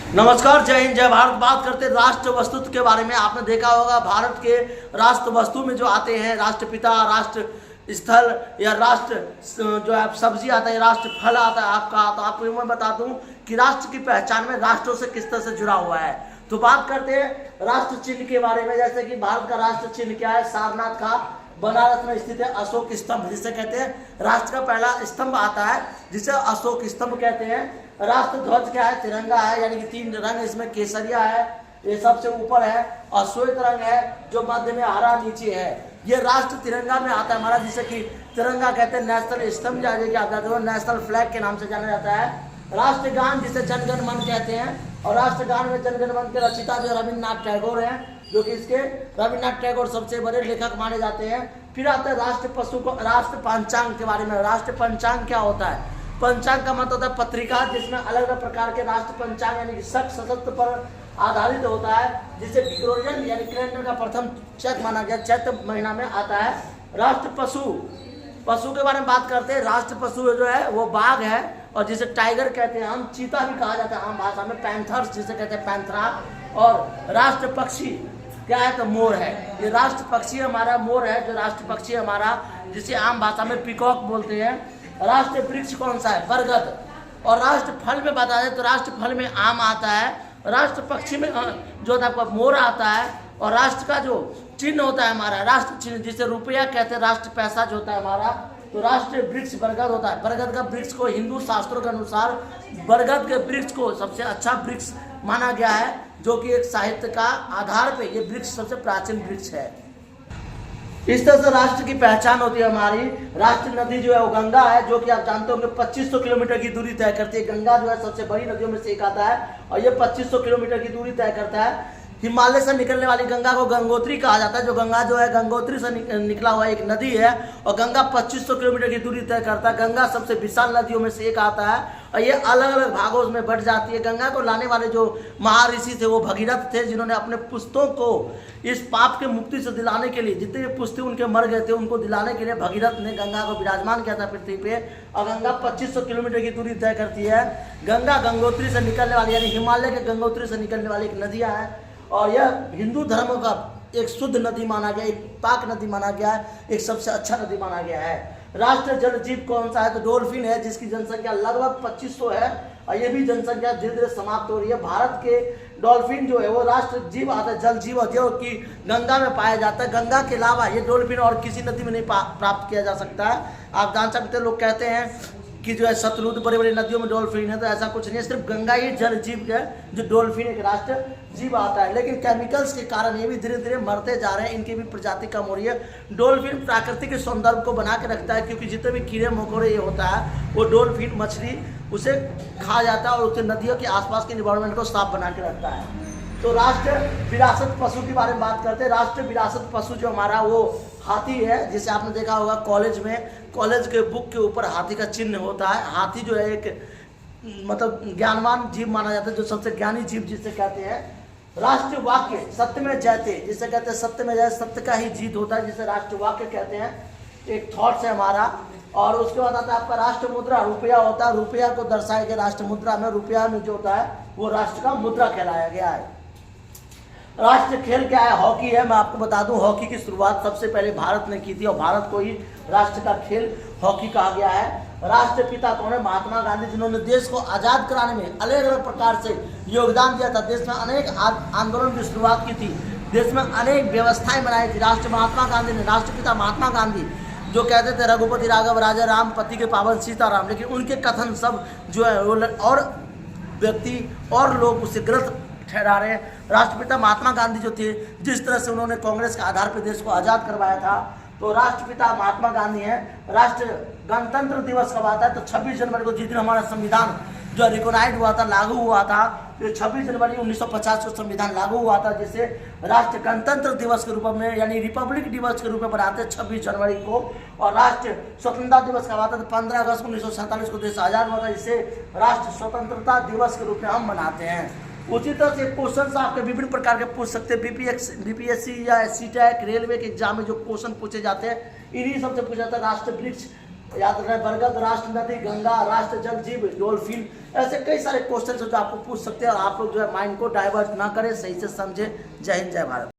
नमस्कार, जय हिंद, जय भारत। बात करते हैं राष्ट्र वस्तु के बारे में। आपने देखा होगा भारत के राष्ट्र वस्तु में जो आते हैं राष्ट्रपिता, राष्ट्र स्थल या राष्ट्र जो है सब्जी आता है, राष्ट्र फल आता है आपका। तो आपको मैं बता दूं कि राष्ट्र की पहचान में राष्ट्रों से किस तरह से जुड़ा हुआ है। तो बात करते हैं राष्ट्र चिन्ह के बारे में। जैसे कि भारत का राष्ट्र चिन्ह क्या है? सारनाथ का बनारस में स्थित है अशोक स्तंभ, जिसे कहते हैं राष्ट्र का पहला स्तंभ आता है, जिसे अशोक स्तंभ कहते हैं। राष्ट्र ध्वज क्या है? तिरंगा है, यानी कि 3 रंग इसमें केसरिया है, ये सबसे ऊपर है, और श्वेत रंग है जो मध्य में, हरा नीचे है। ये राष्ट्र तिरंगा में आता है हमारा, जिसे कि तिरंगा कहते हैं। नेशनल स्तंभ क्या कहते हैं? नेशनल फ्लैग के नाम से जाना जाता है। राष्ट्रगान जिसे जनगण मन कहते हैं, और राष्ट्रगान में जनगण मन के रचिता जो रविन्द्रनाथ टैगोर हैं, जो कि इसके रविन्द्रनाथ टैगोर सबसे बड़े लेखक माने जाते हैं। फिर आता है राष्ट्र पशु को, राष्ट्र पंचांग के बारे में। राष्ट्र पंचांग क्या होता है? पंचांग का मतलब होता है पत्रिका, जिसमें अलग अलग प्रकार के राष्ट्र पंचांग यानी कि सशस्त्र पर आधारित होता है, जिसे ग्रेगोरियन यानी कैलेंडर का प्रथम चैत्र माना गया, चैत्र महीना में आता है। राष्ट्र पशु, पशु के बारे में बात करते हैं। राष्ट्र पशु जो है वो बाघ है, और जिसे टाइगर कहते हैं हम, चीता भी कहा जाता है आम भाषा में, पैंथर्स जिसे कहते हैं पैंथरा। और राष्ट्र पक्षी क्या है? तो मोर है। ये राष्ट्र पक्षी हमारा मोर है, जो राष्ट्र पक्षी हमारा, जिसे आम भाषा में पीकॉक बोलते हैं। राष्ट्र वृक्ष कौन सा है? बरगद। और राष्ट्र फल में बता दें तो राष्ट्र फल में आम आता है। राष्ट्र पक्षी में जो होता है आपका मोर आता है। और राष्ट्र का जो चिन्ह होता है हमारा, राष्ट्र चिन्ह जिसे रुपया कहते हैं, राष्ट्र पैसा जो होता है हमारा, तो राष्ट्रीय वृक्ष बरगद होता है। बरगद का वृक्ष को हिंदू शास्त्रों के अनुसार बरगद के वृक्ष को सबसे अच्छा वृक्ष माना गया है, जो कि एक साहित्य का आधार पे ये वृक्ष सबसे प्राचीन वृक्ष है। इस तरह से राष्ट्र की पहचान होती है हमारी। राष्ट्रीय नदी जो है वो गंगा है, जो कि आप जानते होंगे 2500 किलोमीटर की दूरी तय करती है। गंगा जो है सबसे बड़ी नदियों में से एक आता है, और ये 2500 किलोमीटर की दूरी तय करता है। हिमालय से निकलने वाली गंगा को गंगोत्री कहा जाता है। जो गंगा जो है गंगोत्री से निकला हुआ एक नदी है, और गंगा 2500 किलोमीटर की दूरी तय करता है। गंगा सबसे विशाल नदियों में से एक आता है, और ये अलग अलग भागों में बढ़ जाती है। गंगा को लाने वाले जो महर्षि थे वो भगीरथ थे, जिन्होंने अपने पुस्तों को इस पाप के मुक्ति से दिलाने के लिए, जितने भी पुस्ते उनके मर गए थे उनको दिलाने के लिए भगीरथ ने गंगा को विराजमान किया था पृथ्वी पे। और गंगा 2500 किलोमीटर की दूरी तय करती है। गंगा गंगोत्री से निकलने वाली, यानी हिमालय के गंगोत्री से निकलने वाली एक नदियाँ हैं, और यह हिंदू धर्म का एक शुद्ध नदी माना गया, एक पाक नदी माना गया है, एक सबसे अच्छा नदी माना गया है। राष्ट्रीय जल जीव कौन सा है? तो डॉल्फिन है, जिसकी जनसंख्या लगभग 2500 है, और ये भी जनसंख्या धीरे धीरे समाप्त हो रही है। भारत के डॉल्फिन जो है वो राष्ट्र जीव आता है, जल जीव, जो कि गंगा में पाया जाता है। गंगा के अलावा ये डॉल्फिन और किसी नदी में नहीं प्राप्त किया जा सकता है। आप जान सकते हैं, लोग कहते हैं कि जो है सतलुज बड़ी बड़ी नदियों में डॉल्फिन है, तो ऐसा कुछ नहीं है। सिर्फ गंगा ही जल जीव है, जो डॉल्फिन एक राष्ट्र जीव आता है। लेकिन केमिकल्स के कारण ये भी धीरे धीरे मरते जा रहे हैं, इनकी भी प्रजाति कम हो रही है। डॉल्फिन प्राकृतिक सौंदर्य को बना के रखता है, क्योंकि जितने भी कीड़े मकोड़े ये होता है वो डॉल्फिन मछली उसे खा जाता है, और उसे नदियों के आसपास के इन्वायरमेंट को साफ बना के रखता है। तो राष्ट्र विरासत पशु के बारे में बात करते हैं। राष्ट्र विरासत पशु जो हमारा वो हाथी है, जिसे आपने देखा होगा कॉलेज में, कॉलेज के बुक के ऊपर हाथी का चिन्ह होता है। हाथी जो है एक मतलब ज्ञानवान जीव माना जाता है, जो सबसे ज्ञानी जीव जिसे कहते हैं। राष्ट्र वाक्य सत्य में जयते, जिसे कहते हैं सत्य में जय, सत्य का ही जीत होता है, जिसे राष्ट्र वाक्य कहते हैं। एक थॉट्स है हमारा। और उसके बाद आता है आपका राष्ट्र मुद्रा, रुपया होता है। रुपया को दर्शाया गया राष्ट्र मुद्रा में। रुपया में जो होता है वो राष्ट्र का मुद्रा कहलाया गया है। राष्ट्रीय खेल क्या है? हॉकी है। मैं आपको बता दूं, हॉकी की शुरुआत सबसे पहले भारत ने की थी, और भारत को ही राष्ट्र का खेल हॉकी कहा गया है। राष्ट्रपिता कौन है? महात्मा गांधी, जिन्होंने देश को आज़ाद कराने में अलग अलग प्रकार से योगदान दिया था। देश में अनेक आंदोलन की शुरुआत की थी, देश में अनेक व्यवस्थाएं बनाई थी राष्ट्र महात्मा गांधी ने। राष्ट्रपिता महात्मा गांधी जो कहते थे रघुपति राघव राजा राम, पति के पावन सीताराम, लेकिन उनके कथन सब जो है और व्यक्ति और लोग उसे गलत ठहरा रहे हैं। राष्ट्रपिता महात्मा गांधी जो थे, जिस तरह से उन्होंने कांग्रेस के आधार पर देश को आज़ाद करवाया था, तो राष्ट्रपिता महात्मा गांधी हैं। राष्ट्र गणतंत्र दिवस कब आता है? तो 26 जनवरी को, जिस दिन हमारा संविधान जो रिकॉग्नाइज हुआ था, लागू हुआ था, ये 26 जनवरी 1950 को संविधान लागू हुआ था, जिसे राष्ट्र गणतंत्र दिवस के रूप में यानी रिपब्लिक दिवस के रूप में बनाते हैं 26 जनवरी को। और राष्ट्र स्वतंत्रता दिवस कब आता था? 15 अगस्त 1947 को देश आज़ाद हुआ था, जिसे राष्ट्र स्वतंत्रता दिवस के रूप में हम मनाते हैं। उसी तरह से क्वेश्चन आपके विभिन्न प्रकार के पूछ सकते हैं। बीपीएससी या सीटैक रेलवे के एग्जाम में जो क्वेश्चन पूछे जाते हैं, इन्हीं सबसे पूछा जाता है। राष्ट्र वृक्ष याद रखना, बरगद राष्ट्र नदी, गंगा राष्ट्र जल जीव, डॉल्फिन, ऐसे कई सारे क्वेश्चन जो आपको पूछ सकते हैं। और आप लोग जो है माइंड को डाइवर्ट ना करें, सही से समझे। जय हिंद, जय भारत।